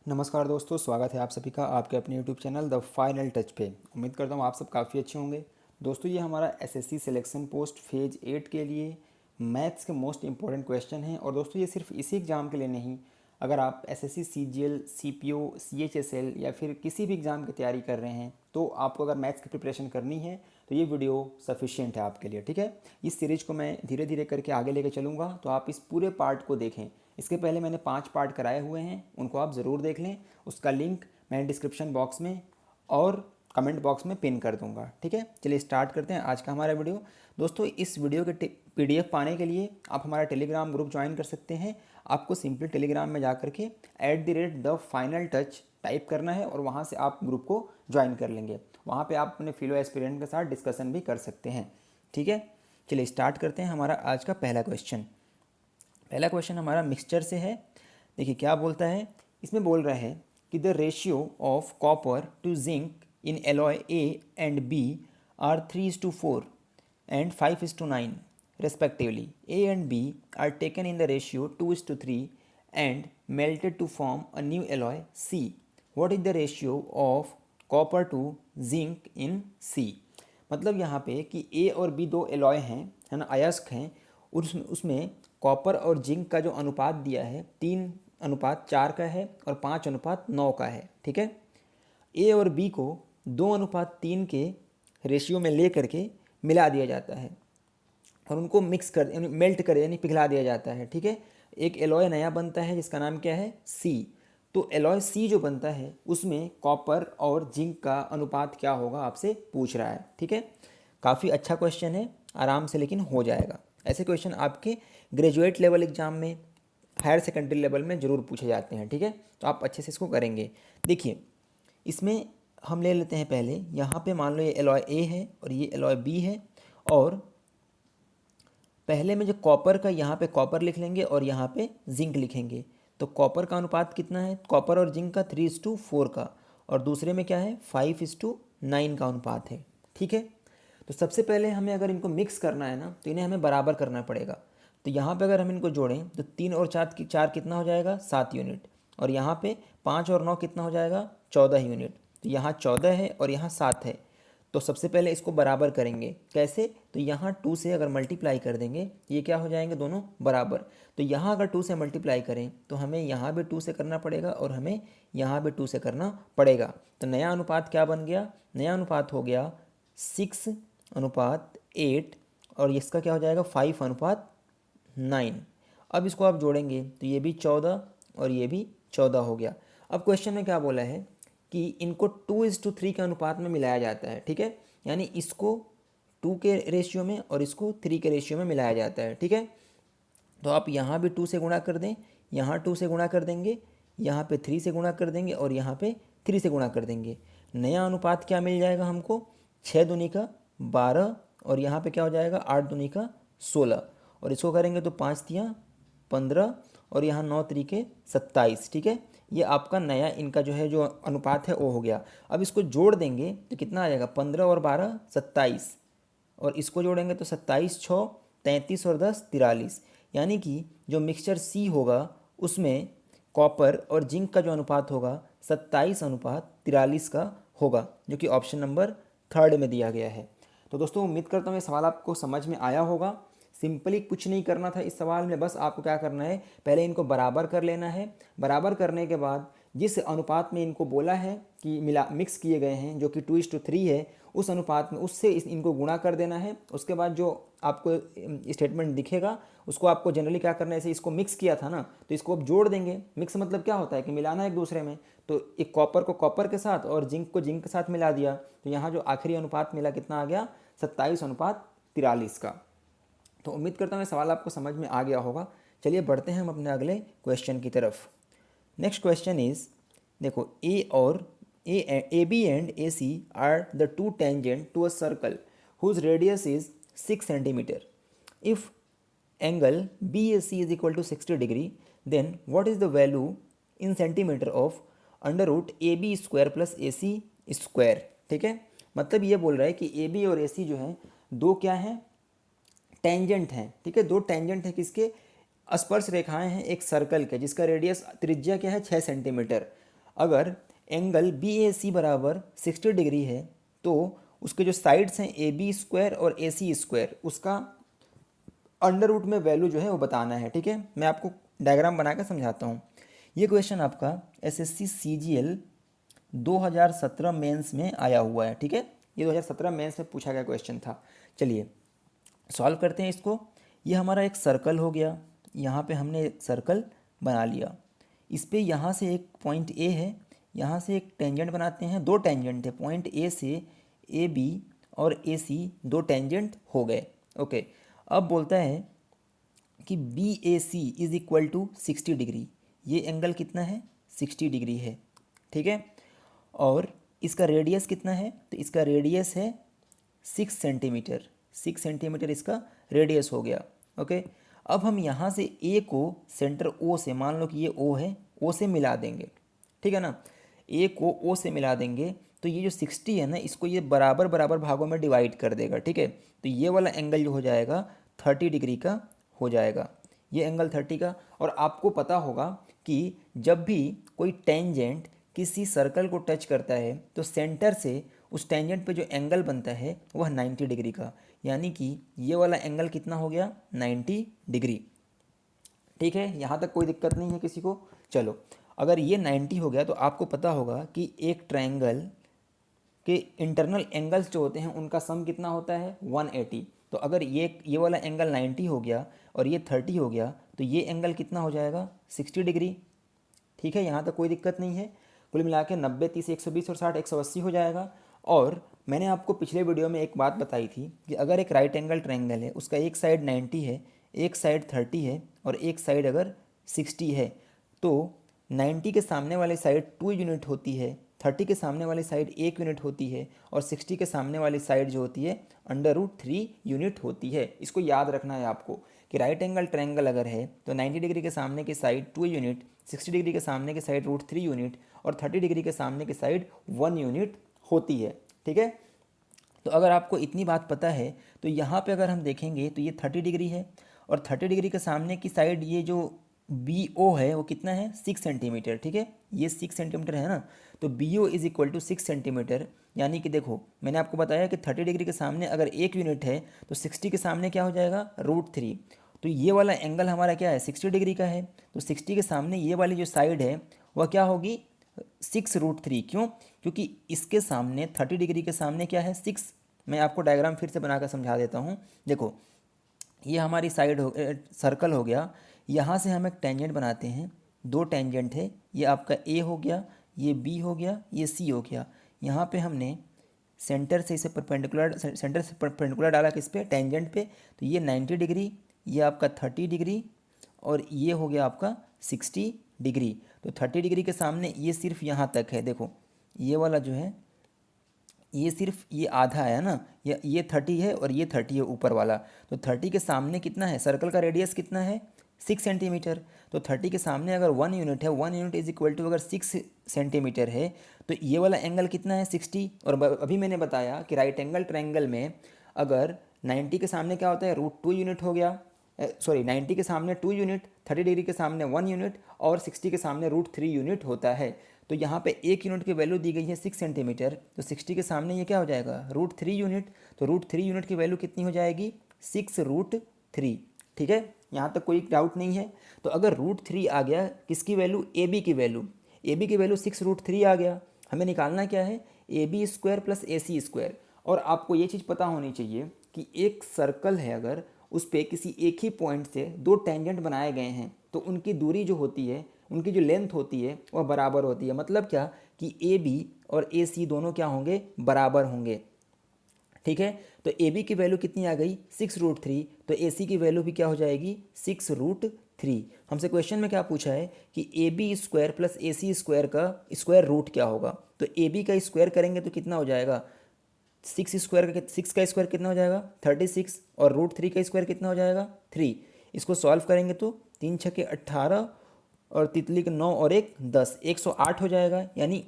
नमस्कार दोस्तों, स्वागत है आप सभी का आपके अपने YouTube channel the final touch पे। उम्मीद करता हूँ आप सब काफ़ी अच्छे होंगे। दोस्तों, ये हमारा एसएससी सिलेक्शन पोस्ट फेज 8 के लिए मैथ्स के मोस्ट इंपॉर्टेंट क्वेश्चन हैं। और दोस्तों, ये सिर्फ इसी एग्ज़ाम के लिए नहीं, अगर आप एसएससी सीजीएल, सीपीओ, सीएचएसएल या फिर किसी भी एग्ज़ाम की तैयारी कर रहे हैं, तो आपको अगर मैथ्स की प्रिपरेशन करनी है तो ये वीडियो सफिशिएंट है आपके लिए। ठीक है, इस सीरीज़ को मैं धीरे धीरे करके आगे लेके चलूँगा, तो आप इस पूरे पार्ट को देखें। इसके पहले मैंने 5 पार्ट कराए हुए हैं, उनको आप ज़रूर देख लें। उसका लिंक मैं डिस्क्रिप्शन बॉक्स में और कमेंट बॉक्स में पिन कर दूंगा। ठीक है, चलिए स्टार्ट करते हैं आज का हमारा वीडियो। दोस्तों, इस वीडियो के पीडीएफ पाने के लिए आप हमारा टेलीग्राम ग्रुप ज्वाइन कर सकते हैं। आपको सिंपली टेलीग्राम में जा करके @theFinalTouch टाइप करना है और वहाँ से आप ग्रुप को ज्वाइन कर लेंगे। वहाँ पे आप अपने फिलो एस्पिरेंट के साथ डिस्कशन भी कर सकते हैं। ठीक है, चलिए स्टार्ट करते हैं हमारा आज का पहला क्वेश्चन। पहला क्वेश्चन हमारा मिक्सचर से है। देखिए क्या बोलता है, इसमें बोल रहा है कि the ratio of copper to zinc in alloy A and B are 3:4 and 5:9 respectively. A and B are taken in the ratio 2:3 and melted to form a new alloy C. What is the ratio of copper to zinc in C? मतलब यहाँ पे कि A और B दो alloy हैं, है ना, अयस्क हैं। उसमें कॉपर और जिंक का जो अनुपात दिया है 3:4 का है और 5:9 का है। ठीक है, ए और बी को 2:3 के रेशियो में ले करके मिला दिया जाता है और उनको मिक्स कर यानी मेल्ट कर यानी पिघला दिया जाता है। ठीक है, एक एलॉय नया बनता है जिसका नाम क्या है, सी। तो एलॉय सी जो बनता है उसमें कॉपर और जिंक का अनुपात क्या होगा आपसे पूछ रहा है। ठीक है, काफ़ी अच्छा क्वेश्चन है, आराम से लेकिन हो जाएगा। ऐसे क्वेश्चन आपके ग्रेजुएट लेवल एग्जाम में, हायर सेकेंडरी लेवल में ज़रूर पूछे जाते हैं। ठीक है, तो आप अच्छे से इसको करेंगे। देखिए, इसमें हम ले लेते हैं पहले, यहाँ पे मान लो ये एलॉय ए है और ये एलॉय बी है। और पहले में जो कॉपर का, यहाँ पे कॉपर लिख लेंगे और यहाँ पे जिंक लिखेंगे। तो कॉपर का अनुपात कितना है, कॉपर और जिंक का 3:4 का, और दूसरे में क्या है 5:9 का अनुपात है। ठीक है, तो सबसे पहले हमें अगर इनको मिक्स करना है ना, तो इन्हें हमें बराबर करना पड़ेगा। तो यहाँ पे अगर हम इनको जोड़ें तो 3 और 4 कितना हो जाएगा, 7 यूनिट। और यहाँ पे 5 और 9 कितना हो जाएगा, 14 यूनिट। तो यहाँ 14 है और यहाँ 7 है। तो सबसे पहले इसको बराबर करेंगे। कैसे, तो यहाँ 2 से अगर मल्टीप्लाई कर देंगे ये क्या हो जाएंगे, दोनों बराबर। तो यहाँ अगर 2 से मल्टीप्लाई करें तो हमें यहाँ भी 2 से करना पड़ेगा और हमें यहाँ भी 2 से करना पड़ेगा। तो नया अनुपात क्या बन गया, नया अनुपात हो गया 6:8 और इसका क्या हो जाएगा 5:9। अब इसको आप जोड़ेंगे तो ये भी 14 और ये भी 14 हो गया। अब क्वेश्चन में क्या बोला है कि इनको 2:3 के अनुपात में मिलाया जाता है। ठीक है, यानी इसको 2 के रेशियो में और इसको 3 के रेशियो में मिलाया जाता है। ठीक है, तो आप यहाँ भी 2 से गुणा कर दें, यहाँ 2 से गुणा कर देंगे, यहाँ पे 3 से गुणा कर देंगे और यहाँ पे 3 से गुणा कर देंगे। नया अनुपात क्या मिल जाएगा हमको, 6×2 = 12 और यहाँ पे क्या हो जाएगा 8×2 = 16। और इसको करेंगे तो 5×3 = 15 और यहाँ 9×3 = 27। ठीक है, ये आपका नया इनका जो है जो अनुपात है वो हो गया। अब इसको जोड़ देंगे तो कितना आ जाएगा, 15 और 12 = 27 और इसको जोड़ेंगे तो 27 × 6 = 33 और 10 = 43। यानी कि जो मिक्सचर सी होगा उसमें कॉपर और जिंक का जो अनुपात होगा 27:43 का होगा, जो कि ऑप्शन नंबर 3 में दिया गया है। तो दोस्तों, उम्मीद करता हूँ ये सवाल आपको समझ में आया होगा। सिंपली कुछ नहीं करना था इस सवाल में, बस आपको क्या करना है, पहले इनको बराबर कर लेना है। बराबर करने के बाद जिस अनुपात में इनको बोला है कि मिक्स किए गए हैं, जो कि 2:3 है, उस अनुपात में उससे इनको गुणा कर देना है। उसके बाद जो आपको स्टेटमेंट दिखेगा उसको आपको जनरली क्या करना है, ऐसे इसको मिक्स किया था ना, तो इसको अब जोड़ देंगे। मिक्स मतलब क्या होता है कि मिलाना एक दूसरे में। तो एक कॉपर को कॉपर के साथ और जिंक को जिंक के साथ मिला दिया, तो यहाँ जो आखिरी अनुपात मिला कितना आ गया, 27:43 का। तो उम्मीद करता हूँ सवाल आपको समझ में आ गया होगा। चलिए बढ़ते हैं हम अपने अगले क्वेश्चन की तरफ। नेक्स्ट क्वेश्चन इज, देखो A B and A C are the two tangent to a circle whose radius is 6 centimetre. If angle BAC is equal to 60 degree, then what is the value in centimeter of √AB² plus AC square। ठीक है, मतलब ये बोल रहा है कि AB और AC जो है दो क्या हैं, टेंजेंट हैं। ठीक है, दो टेंजेंट है किसके, स्पर्श रेखाएं हैं एक सर्कल के, जिसका रेडियस त्रिज्या क्या है 6 सेंटीमीटर। अगर एंगल बी ए सी बराबर 60 डिग्री है तो उसके जो साइड्स हैं ए बी स्क्वायर और ए सी स्क्वायर, उसका अंडर रूट में वैल्यू जो है वो बताना है। ठीक है, मैं आपको डायग्राम बना के समझाता हूँ। ये क्वेश्चन आपका एसएससी सीजीएल 2017 मेंस में आया हुआ है। ठीक है, ये 2017 मेंस में पूछा गया क्वेश्चन था। चलिए सॉल्व करते हैं इसको। ये हमारा एक सर्कल हो गया, यहाँ पे हमने एक सर्कल बना लिया। इस पे यहाँ से एक पॉइंट ए है, यहाँ से एक टेंजेंट बनाते हैं। दो टेंजेंट है, पॉइंट ए से ए बी और ए सी, दो टेंजेंट हो गए। ओके, अब बोलता है कि B A C is equal to 60 degree. ये एंगल कितना है? 60 डिग्री है। ठीक है, और इसका रेडियस कितना है? तो इसका रेडियस है 6 सेंटीमीटर। 6 सेंटीमीटर इसका रेडियस हो गया। ओके, अब हम यहाँ से ए को सेंटर ओ से, मान लो कि ये ओ है, ओ से मिला देंगे। ठीक है ना, ए को ओ से मिला देंगे तो ये जो 60 है ना, इसको ये बराबर बराबर भागों में डिवाइड कर देगा। ठीक है, तो ये वाला एंगल जो हो जाएगा 30 डिग्री का हो जाएगा, ये एंगल 30 का। और आपको पता होगा कि जब भी कोई टेंजेंट किसी सर्कल को टच करता है तो सेंटर से उस टेंजेंट पे जो एंगल बनता है वह 90 डिग्री का, यानी कि ये वाला एंगल कितना हो गया? 90 डिग्री। ठीक है, यहाँ तक कोई दिक्कत नहीं है किसी को। चलो, अगर ये 90 हो गया तो आपको पता होगा कि एक ट्रायंगल के इंटरनल एंगल्स जो होते हैं उनका सम कितना होता है? 180। तो अगर ये वाला एंगल 90 हो गया और ये 30 हो गया तो ये एंगल कितना हो जाएगा? 60 डिग्री। ठीक है, यहाँ तक कोई दिक्कत नहीं है। कुल मिला के 90, 30, 120 और 60, 180 हो जाएगा। और मैंने आपको पिछले वीडियो में एक बात बताई थी कि अगर एक राइट एंगल ट्रायंगल है, उसका एक साइड 90 है, एक साइड 30 है और एक साइड अगर 60 है, तो 90 के सामने वाली साइड 2 यूनिट होती है, 30 के सामने वाली साइड 1 यूनिट होती है और 60 के सामने वाली साइड जो होती है √3 यूनिट होती है। इसको याद रखना है आपको कि राइट एंगल ट्रायंगल अगर है तो 90 डिग्री के सामने की साइड 2 यूनिट, 60 डिग्री के सामने की साइड √3 यूनिट और 30 डिग्री के सामने की साइड 1 यूनिट होती है। ठीक है, तो अगर आपको इतनी बात पता है तो यहाँ पे अगर हम देखेंगे तो ये 30 डिग्री है और 30 डिग्री के सामने की साइड ये जो बी ओ है वो कितना है? 6 सेंटीमीटर। ठीक है, ये 6 सेंटीमीटर है ना, तो B O is equal to 6 centimetre. यानी कि देखो, मैंने आपको बताया कि 30 डिग्री के सामने अगर 1 यूनिट है तो 60 के सामने क्या हो जाएगा? √3। तो ये वाला एंगल हमारा क्या है? 60 डिग्री का है। तो 60 के सामने ये वाली जो साइड है वह क्या होगी? 6√3। क्यों? क्योंकि इसके सामने 30 डिग्री के सामने क्या है? 6। मैं आपको डायग्राम फिर से बनाकर समझा देता हूँ। देखो, ये हमारी साइड हो, सर्कल हो गया। यहाँ से हम एक टेंजेंट बनाते हैं, दो टेंजेंट है, ये आपका ए हो गया, ये बी हो गया, ये सी हो गया। यहाँ पे हमने सेंटर से इसे परपेंडिकुलर, सेंटर से परपेंडिकुलर डाला किस पे? टेंजेंट पे। तो ये 90 डिग्री, ये आपका 30 डिग्री और ये हो गया आपका 60 डिग्री। तो 30 डिग्री के सामने ये सिर्फ यहाँ तक है। देखो, ये वाला जो है ये सिर्फ ये आधा है ना, ये 30 है और ये 30 है ऊपर वाला। तो 30 के सामने कितना है? सर्कल का रेडियस कितना है? 6 सेंटीमीटर। तो 30 के सामने अगर 1 यूनिट है, 1 यूनिट इज इक्वल टू अगर 6 सेंटीमीटर है तो ये वाला एंगल कितना है? 60। और अभी मैंने बताया कि राइट एंगल ट्रायंगल में अगर 90 के सामने क्या होता है? √2 यूनिट हो गया, सॉरी 90 के सामने 2 यूनिट, 30 डिग्री के सामने 1 यूनिट और 60 के सामने √3 यूनिट होता है। तो यहाँ पे 1 यूनिट की वैल्यू दी गई है 6 सेंटीमीटर, तो 60 के सामने ये क्या हो जाएगा? √3 यूनिट। तो √3 यूनिट की वैल्यू कितनी हो जाएगी? 6√3। ठीक है, यहाँ तक कोई डाउट नहीं है। तो अगर √3 आ गया, किसकी वैल्यू? ए बी की वैल्यू। ए बी की वैल्यू 6√3 आ गया। हमें निकालना क्या है? A B square plus A C square. और आपको ये चीज़ पता होनी चाहिए कि एक सर्कल है, अगर उस पर किसी एक ही पॉइंट से दो टेंजेंट बनाए गए हैं तो उनकी दूरी जो होती है, उनकी जो लेंथ होती है वह बराबर होती है। मतलब क्या कि ए बी और ए सी दोनों क्या होंगे? बराबर होंगे। ठीक है, तो ए बी की वैल्यू कितनी आ गई? 6√3। तो ए सी की वैल्यू भी क्या हो जाएगी? 6√3। हमसे क्वेश्चन में क्या पूछा है कि A B square plus A C square का स्क्वायर रूट क्या होगा? तो ए बी का स्क्वायर करेंगे तो कितना हो जाएगा? 6 का स्क्वायर कितना हो जाएगा? 36। और √3 का स्क्वायर कितना हो जाएगा? 3। इसको सॉल्व करेंगे तो 3 6 के 18 और तितली के 9 और 1 10, 108 हो जाएगा। यानी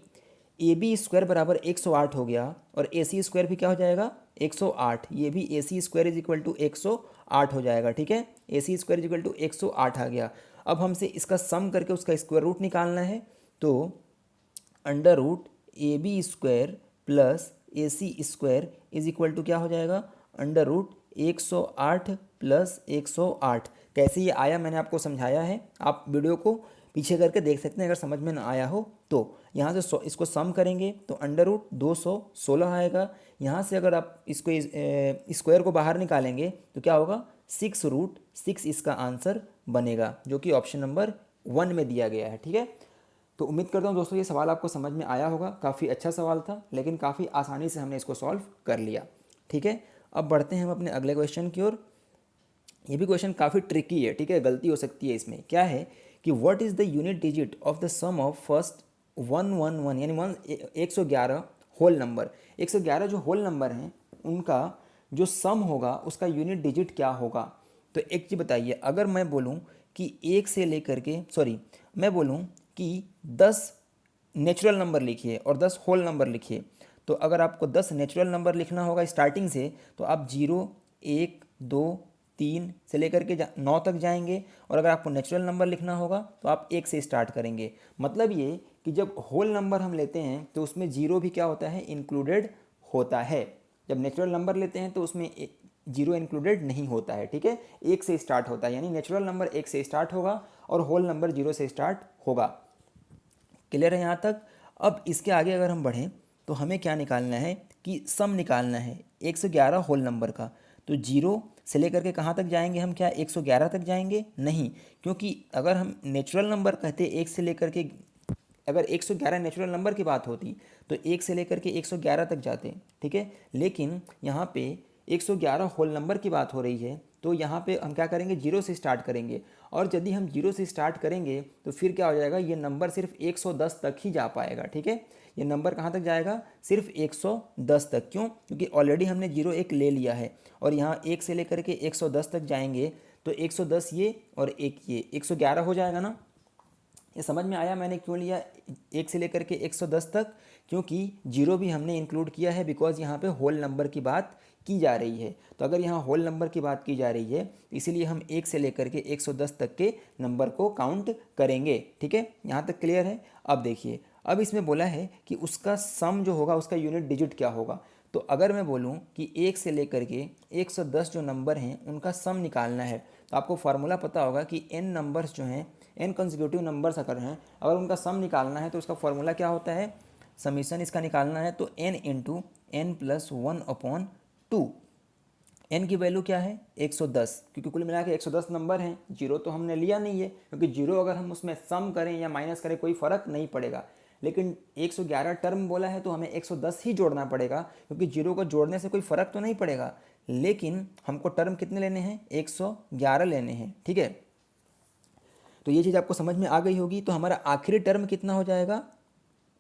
ए बी स्क्वायर बराबर 108 हो गया और ए सी स्क्वायर भी क्या हो जाएगा? 108। ये भी ए C square is equal to 108 हो जाएगा। ठीक है, ए C square is equal to 108 आ गया। अब हमसे इसका सम करके उसका स्क्वायर रूट निकालना है। तो under root A B square plus A C square is equal to क्या हो जाएगा, अंडर रूट 108 प्लस 108। कैसे ये आया मैंने आपको समझाया है, आप वीडियो को पीछे करके देख सकते हैं अगर समझ में ना आया हो तो। यहाँ से इसको सम करेंगे तो अंडर रूट 216 आएगा। यहाँ से अगर आप इसको स्क्वायर को बाहर निकालेंगे तो क्या होगा, 6√6 इसका आंसर बनेगा, जो कि ऑप्शन नंबर 1 में दिया गया है। ठीक है, तो उम्मीद करता हूँ दोस्तों ये सवाल आपको समझ में आया होगा। काफ़ी अच्छा सवाल था, लेकिन काफ़ी आसानी से हमने इसको सॉल्व कर लिया। ठीक है, अब बढ़ते हैं हम अपने अगले क्वेश्चन की ओर। ये भी क्वेश्चन काफ़ी ट्रिकी है, ठीक है, गलती हो सकती है इसमें। क्या है कि what is the unit digit of the sum of first 111 यानी 111 होल नंबर। 111 जो होल नंबर हैं उनका जो सम होगा उसका यूनिट डिजिट क्या होगा। तो एक चीज़ बताइए, अगर मैं बोलूँ कि एक से लेकर के मैं बोलूँ कि 10 नेचुरल नंबर लिखिए और 10 होल नंबर लिखिए, तो अगर आपको 10 नेचुरल नंबर लिखना होगा स्टार्टिंग से, तो आप 0 1 2 3 से लेकर के 9 तक जाएंगे। और अगर आपको नेचुरल नंबर लिखना होगा तो आप 1 से स्टार्ट करेंगे। मतलब ये कि जब होल नंबर हम लेते हैं तो उसमें 0 भी क्या होता है, इंक्लूडेड होता है। जब नेचुरल नंबर लेते हैं तो उसमें 0 इंक्लूडेड नहीं होता है। ठीक है, 1 से स्टार्ट होता है, यानी नेचुरल नंबर 1 से स्टार्ट होगा और होल नंबर 0 से स्टार्ट होगा। क्लियर है यहाँ तक। अब इसके आगे अगर हम बढ़ें तो हमें क्या निकालना है कि सम निकालना है 111 होल नंबर का। तो 0 से लेकर के कहाँ तक जाएंगे हम, क्या 111 तक जाएंगे? नहीं, क्योंकि अगर हम नेचुरल नंबर कहते 1 से लेकर के, अगर 111 नेचुरल नंबर की बात होती तो 1 से लेकर के 111 तक जाते। ठीक है, लेकिन यहाँ पे 111 होल नंबर की बात हो रही है, तो यहाँ पे हम क्या करेंगे, 0 से स्टार्ट करेंगे। और यदि हम 0 से स्टार्ट करेंगे तो फिर क्या हो जाएगा, ये नंबर सिर्फ 110 तक ही जा पाएगा। ठीक है, ये नंबर कहाँ तक जाएगा, सिर्फ 110 तक। क्यों? क्योंकि ऑलरेडी हमने 0 1 ले लिया है और यहाँ 1 से लेकर के 110 तक जाएंगे तो 110 ये और एक ये 111 हो जाएगा ना। ये समझ में आया मैंने क्यों लिया 1 से लेकर के 110 तक, क्योंकि 0 भी हमने इंक्लूड किया है, बिकॉज यहाँ पे होल नंबर की बात की जा रही है। तो अगर यहाँ होल नंबर की बात की जा रही है इसीलिए हम 1 से लेकर के 110 तक के नंबर को काउंट करेंगे। ठीक है, यहाँ तक क्लियर है। अब देखिए, अब इसमें बोला है कि उसका सम जो होगा उसका यूनिट डिजिट क्या होगा। तो अगर मैं बोलूँ कि 1 से लेकर के 110 जो नंबर हैं उनका सम निकालना है, तो आपको फार्मूला पता होगा कि n नंबर्स जो हैं, n कंसेक्यूटिव नंबर्स अगर हैं, अगर उनका सम निकालना है तो उसका फार्मूला क्या होता है, समीशन इसका निकालना है तो n into N plus 1/2। n की वैल्यू क्या है, 110, क्योंकि कुल मिला के 110 नंबर हैं। 0 तो हमने लिया नहीं है, क्योंकि 0 अगर हम उसमें सम करें या माइनस करें कोई फ़र्क नहीं पड़ेगा। लेकिन 111 टर्म बोला है तो हमें 110 ही जोड़ना पड़ेगा, क्योंकि 0 को जोड़ने से कोई फ़र्क तो नहीं पड़ेगा। लेकिन हमको टर्म कितने लेने हैं, 111 लेने हैं। ठीक है, तो ये चीज़ आपको समझ में आ गई होगी। तो हमारा आखिरी टर्म कितना हो जाएगा,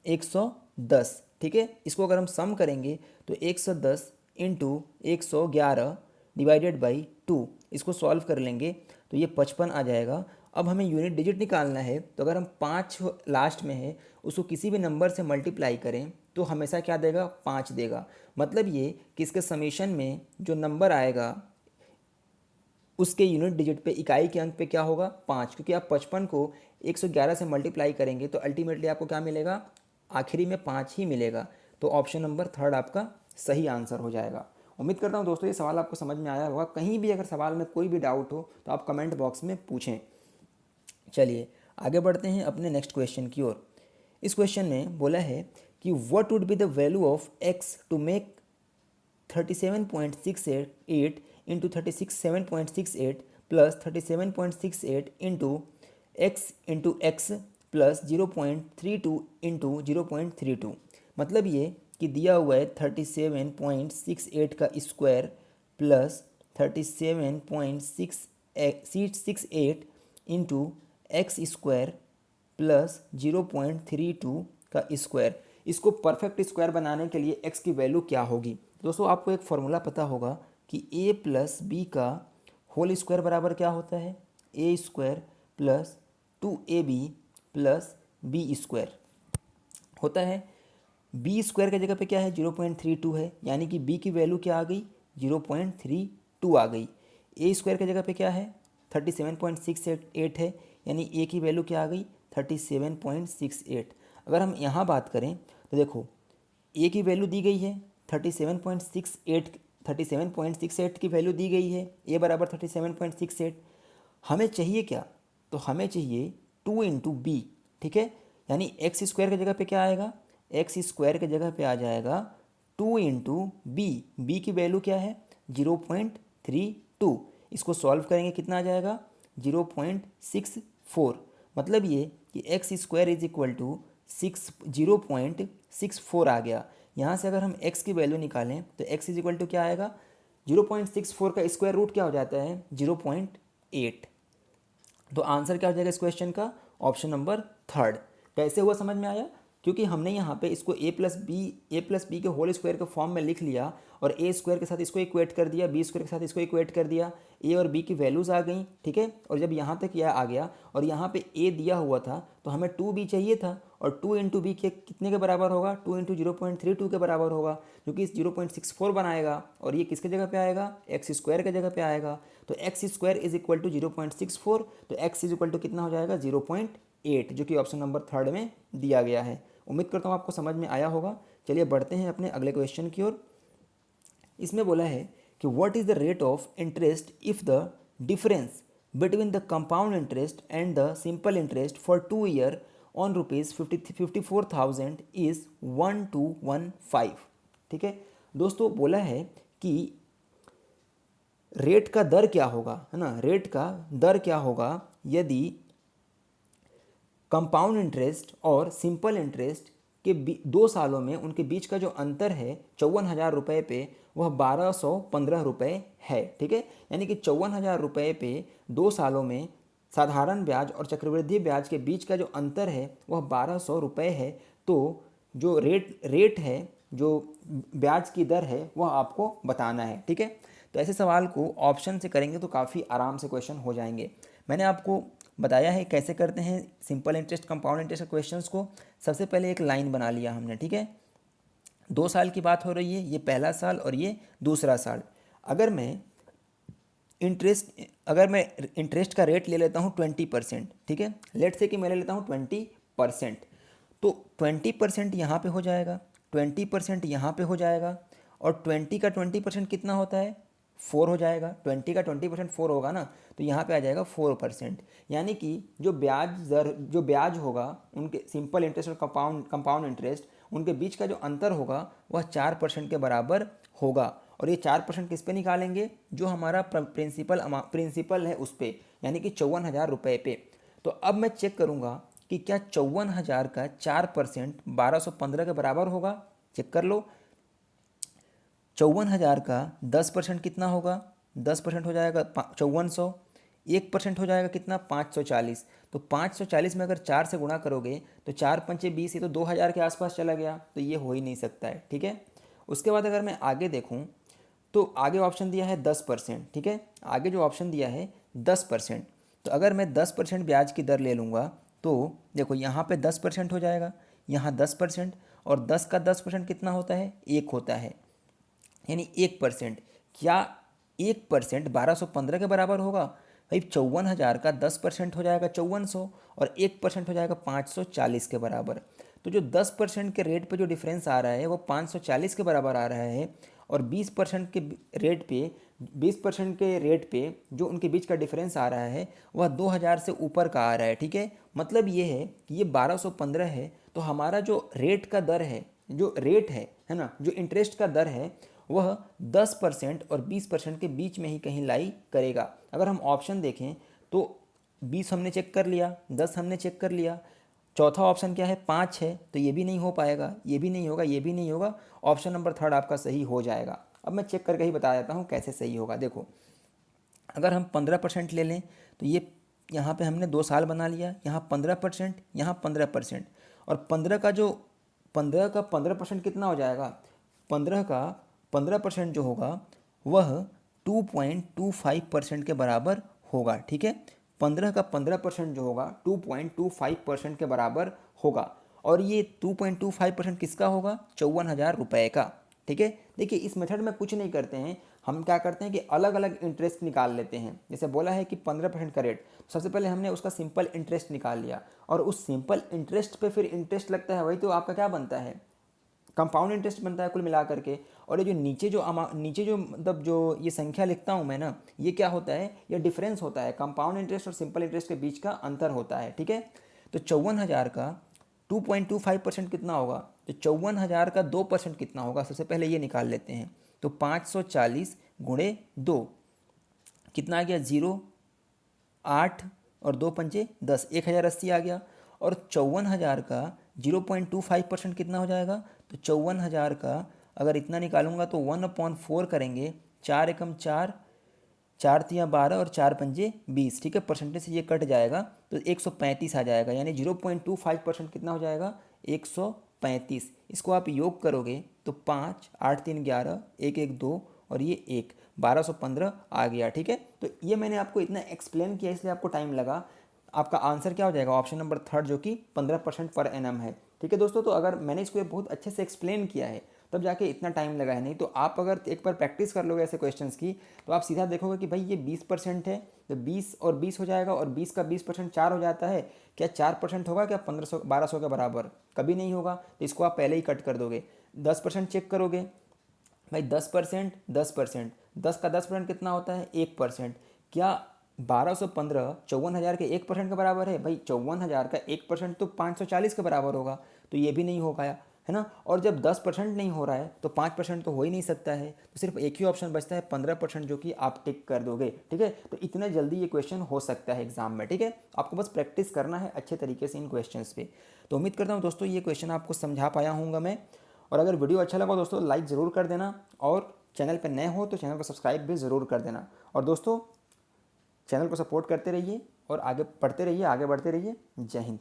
110। ठीक है, इसको अगर हम सम करेंगे तो 110 इंटू 111 डिवाइडेड बाई 2, इसको सॉल्व कर लेंगे तो ये 55 आ जाएगा। अब हमें यूनिट डिजिट निकालना है, तो अगर हम 5 लास्ट में है उसको किसी भी नंबर से मल्टीप्लाई करें तो हमेशा क्या देगा, 5 देगा। मतलब ये कि इसके समीशन में जो नंबर आएगा उसके यूनिट डिजिट पे, इकाई के अंक पे क्या होगा, 5, क्योंकि आप 55 को 111 से मल्टीप्लाई करेंगे तो अल्टीमेटली आपको क्या मिलेगा, आखिरी में 5 ही मिलेगा। तो ऑप्शन नंबर 3 आपका सही आंसर हो जाएगा। उम्मीद करता हूँ दोस्तों ये सवाल आपको समझ में आया होगा। कहीं भी अगर सवाल में कोई भी डाउट हो तो आप कमेंट बॉक्स में पूछें। चलिए आगे बढ़ते हैं अपने नेक्स्ट क्वेश्चन की ओर। इस क्वेश्चन में बोला है कि what would be the value of X to make 37.68 into 37.68 plus 37.68 into X plus 0.32 into 0.32। मतलब ये कि दिया हुआ है 37.68 का square plus 37.68 into X square plus 0.32 का स्क्वायर। इसको परफेक्ट स्क्वायर बनाने के लिए x की वैल्यू क्या होगी। दोस्तों आपको एक फॉर्मूला पता होगा कि a प्लस बी का होल स्क्वायर बराबर क्या होता है, a square plus 2ab plus B square होता है। बी स्क्वायर की जगह पे क्या है, 0.32 है, यानी कि बी की वैल्यू क्या आ गई, 0.32 आ गई। ए स्क्वायर की जगह पे क्या है, 37.68 है, यानी ए की वैल्यू क्या आ गई, 37.68। अगर हम यहाँ बात करें तो देखो ए की वैल्यू दी गई है 37.68 की वैल्यू दी गई है, ए बराबर 37.68। हमें चाहिए क्या, तो हमें चाहिए 2 × बी, ठीक है। यानी एक्स स्क्वायर की जगह पे क्या आएगा, एक्स स्क्वायर की जगह पे आ जाएगा 2 × बी। बी की वैल्यू क्या है 0.32। इसको सॉल्व करेंगे कितना आ जाएगा 0.64। मतलब ये कि X square is equal to 0.64 आ गया। यहाँ से अगर हम x की वैल्यू निकालें तो x इज इक्वल टू क्या आएगा 0.64 का स्क्वायर रूट क्या हो जाता है 0.8। तो आंसर क्या हो जाएगा इस क्वेश्चन का, ऑप्शन नंबर थर्ड। कैसे हुआ समझ में आया, क्योंकि हमने यहाँ पे इसको a+b के होल स्क्वायर के फॉर्म में लिख लिया और ए स्क्वायर के साथ इसको इक्वेट कर दिया, बी स्क्वायर के साथ इसको इक्वेट कर दिया, ए और बी की वैल्यूज़ आ गई, ठीक है। और जब यहाँ तक यह आ गया और यहाँ पे ए दिया हुआ था तो हमें 2b चाहिए था, और 2 × b के कितने के बराबर होगा 2 × 0.32 के बराबर होगा, जो कि इस 0.64 बनाएगा, और ये किसके जगह पे आएगा एक्स स्क्वायर के जगह पे आएगा। तो X square is equal to 0.64, तो एक्स इज इक्वल टू कितना हो जाएगा 0.8, जो कि ऑप्शन नंबर थर्ड में दिया गया है। उम्मीद करता हूँ आपको समझ में आया होगा। चलिए बढ़ते हैं अपने अगले क्वेश्चन की ओर। इसमें बोला है कि what is the rate of interest if the difference between the compound interest and the simple interest for 2 year on ₹54,000 is 1:1.5। ठीक है दोस्तों, बोला है कि रेट का दर क्या होगा, है ना, रेट का दर क्या होगा यदि कंपाउंड इंटरेस्ट और सिंपल इंटरेस्ट के 2 सालों में उनके बीच का जो अंतर है 54,000 रुपये पे, वह 1,215 रुपये है। ठीक है, यानी कि 54,000 रुपये पे 2 सालों में साधारण ब्याज और चक्रवृद्धि ब्याज के बीच का जो अंतर है वह 1,200 रुपये है। तो जो रेट है, जो ब्याज की दर है, वह आपको बताना है। ठीक है, तो ऐसे सवाल को ऑप्शन से करेंगे तो काफ़ी आराम से क्वेश्चन हो जाएंगे। मैंने आपको बताया है कैसे करते हैं सिंपल इंटरेस्ट कंपाउंड इंटरेस्ट के क्वेश्चंस को। सबसे पहले एक लाइन बना लिया हमने, ठीक है। 2 साल की बात हो रही है, ये पहला साल और ये दूसरा साल। अगर मैं इंटरेस्ट का रेट ले लेता हूँ 20%, ठीक है, लेट से कि मैं ले लेता हूँ 20%, तो 20% यहाँ पे हो जाएगा, 20% यहाँ पे हो जाएगा, और 20 का 20% कितना होता है 4 हो जाएगा। 20 का 20% 4 होगा ना, तो यहाँ पे आ जाएगा 4%। यानी कि जो ब्याज होगा उनके सिंपल इंटरेस्ट और कंपाउंड इंटरेस्ट, उनके बीच का जो अंतर होगा वह 4% के बराबर होगा। और ये 4% किस पे निकालेंगे, जो हमारा प्रिंसिपल है उस पर, यानी कि 54,000 रुपये पे। तो अब मैं चेक करूँगा कि क्या 54,000 का 4% 1,215 के बराबर होगा। चेक कर लो, 54,000 का 10% कितना होगा, 10% हो जाएगा 5400, 1% हो जाएगा कितना 540। तो 540 में अगर 4 से गुणा करोगे तो 4×5 = 20, ये तो 2,000 के आसपास चला गया, तो ये हो ही नहीं सकता है। ठीक है, उसके बाद अगर मैं आगे देखूं तो आगे ऑप्शन दिया है 10%। ठीक है, आगे जो ऑप्शन दिया है 10%, तो अगर मैं 10% ब्याज की दर ले लूँगा तो देखो यहाँ पे 10% हो जाएगा, यहाँ 10%, और 10 का 10% कितना होता है 1 होता है, यानी 1%। क्या 1% 1,215 के बराबर होगा भाई? 54,000 का 10% हो जाएगा 5400, और 1% हो जाएगा 540 के बराबर। तो जो 10% के रेट पे जो डिफरेंस आ रहा है वो 540 के बराबर आ रहा है, और 20% के रेट पे जो उनके बीच का डिफरेंस आ रहा है वह 2,000 से ऊपर का आ रहा है। ठीक है, मतलब ये है कि ये 1,215 है, तो हमारा जो रेट का दर है, जो रेट है ना, जो इंटरेस्ट का दर है, वह 10% और 20% के बीच में ही कहीं लाई करेगा। अगर हम ऑप्शन देखें तो 20 हमने चेक कर लिया, 10 हमने चेक कर लिया, चौथा ऑप्शन क्या है 5 है, तो ये भी नहीं हो पाएगा, ये भी नहीं होगा, ये भी नहीं होगा। ऑप्शन नंबर थर्ड आपका सही हो जाएगा। अब मैं चेक करके ही बता देता हूँ कैसे सही होगा। देखो, अगर हम 15% ले लें तो ये यहाँ पे हमने 2 साल बना लिया, यहाँ 15%, यहाँ 15%, और 15 का 15% कितना हो जाएगा, 15 का 15% जो होगा वह 2.25% के बराबर होगा। ठीक है, 15 का 15% जो होगा 2.25% के बराबर होगा, और ये 2.25% किसका होगा 54,000 रुपये का। ठीक है, देखिए इस मेथड में कुछ नहीं करते हैं, हम क्या करते हैं कि अलग अलग इंटरेस्ट निकाल लेते हैं। जैसे बोला है कि 15% का रेट, सबसे पहले हमने उसका सिंपल इंटरेस्ट निकाल लिया और उस सिंपल इंटरेस्ट पे फिर इंटरेस्ट लगता है, वही तो आपका क्या बनता है, कंपाउंड इंटरेस्ट बनता है कुल मिला करके। और ये जो नीचे जो मतलब जो ये संख्या लिखता हूँ मैं ना, ये क्या होता है, ये डिफरेंस होता है, कंपाउंड इंटरेस्ट और सिंपल इंटरेस्ट के बीच का अंतर होता है, ठीक है। तो 54,000 का 2.25% कितना होगा, तो 54,000 का 2% कितना होगा, सबसे पहले ये निकाल लेते हैं। तो 540 गुणे 2 कितना आ गया, 0, 8 और 2 पंचे 10, 1,080 आ गया। और 54,000 का 0.25% कितना हो जाएगा, तो 54,000 का अगर इतना निकालूंगा तो 1/4 करेंगे, 4 एकम 4, 4 तियाँ 12 और 4 पंजे 20, ठीक है। परसेंटेज से ये कट जाएगा तो 135 आ जाएगा, यानी 0.25% कितना हो जाएगा, 135। इसको आप योग करोगे तो 5, 8 3 11, 1 1 2 और ये 1, 1215 आ गया, ठीक है। तो ये मैंने आपको इतना एक्सप्लेन किया इसलिए आपको टाइम लगा। आपका आंसर क्या हो जाएगा, ऑप्शन नंबर 3 जो कि 15% पर एनम है, ठीक है दोस्तों। तो अगर मैंने इसको बहुत अच्छे से एक्सप्लेन किया है तब जाके इतना टाइम लगा है, नहीं तो आप अगर एक बार प्रैक्टिस कर लोगे ऐसे क्वेश्चंस की तो आप सीधा देखोगे कि भाई ये 20% है, तो 20 और 20 हो जाएगा, और 20 का 20% 4 हो जाता है, क्या 4% होगा क्या 1500 1200 के बराबर, कभी नहीं होगा। तो इसको आप पहले ही कट कर दोगे। 10% चेक करोगे भाई, 10%, 10%, 10 का 10% कितना होता है, 1%। क्या 1215 54,000 के 1% के बराबर है, भाई 54,000 का 1% तो 540 के बराबर होगा, तो ये भी नहीं हो पाया, है ना। और जब 10% नहीं हो रहा है तो 5% तो हो ही नहीं सकता है, तो सिर्फ एक ही ऑप्शन बचता है 15%, जो कि आप टिक कर दोगे, ठीक है। तो इतना जल्दी ये क्वेश्चन हो सकता है एग्जाम में, ठीक है। आपको बस प्रैक्टिस करना है अच्छे तरीके से इन क्वेश्चंस पे। तो उम्मीद करता हूँ दोस्तों ये क्वेश्चन आपको समझा पाया हूँगा मैं। और अगर वीडियो अच्छा लगा दोस्तों लाइक ज़रूर कर देना, और चैनल पर नए हो तो चैनल को सब्सक्राइब भी ज़रूर कर देना। और दोस्तों चैनल को सपोर्ट करते रहिए और आगे पढ़ते रहिए, आगे बढ़ते रहिए। जय हिंद।